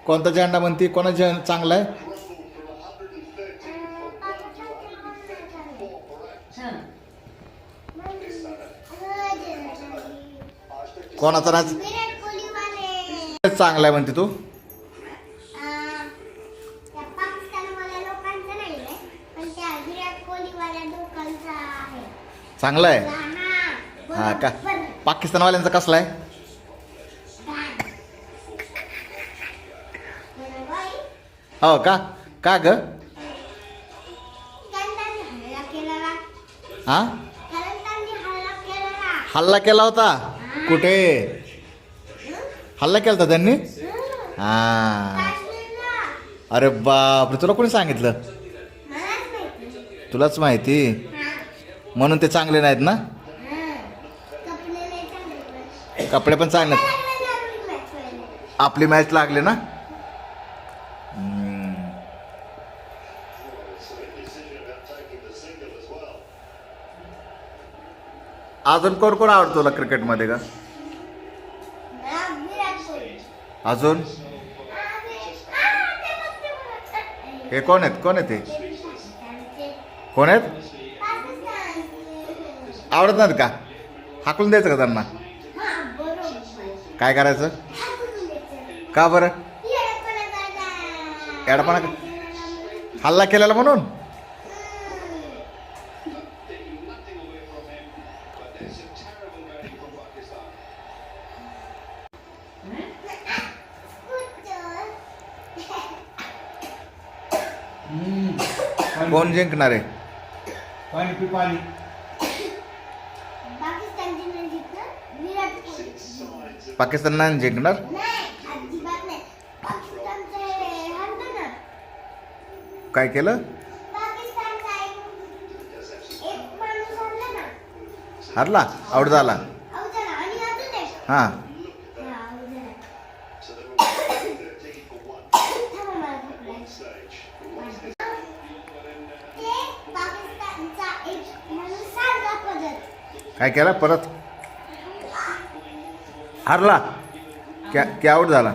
कोणता झेंडा म्हणते? कोणा चांगला आहे? कोणाचा राज चांगला आहे म्हणते तू? चांगला आहे. हा का? पाकिस्तानवाल्यांचा कसला आहे? हो का? का ग? हा, हल्ला केला होता? कुठे हल्ला केला होता त्यांनी? हा. अरे बापरे, तुला कोणी सांगितलं? तुलाच माहिती म्हणून ते चांगले नाहीत ना? कपडे पण चांगले. आपली मॅच लागली ना? अजून कोण कोण आवडतो तुला क्रिकेटमध्ये का? अजून हे कोण आहेत? कोण आहेत ते? कोण आहेत? आवडत नाहीत का? हाकलून द्यायचं का त्यांना? काय करायचं? का बरं? एडपणा हल्ला केलेला म्हणून? कोण जिंकणार आहे? पाणी पाकिस्तान नाही जिंकणार. काय केलं? हरला? आउट झाला? हा. काय केला परत? हरला? क्या आउट झाला?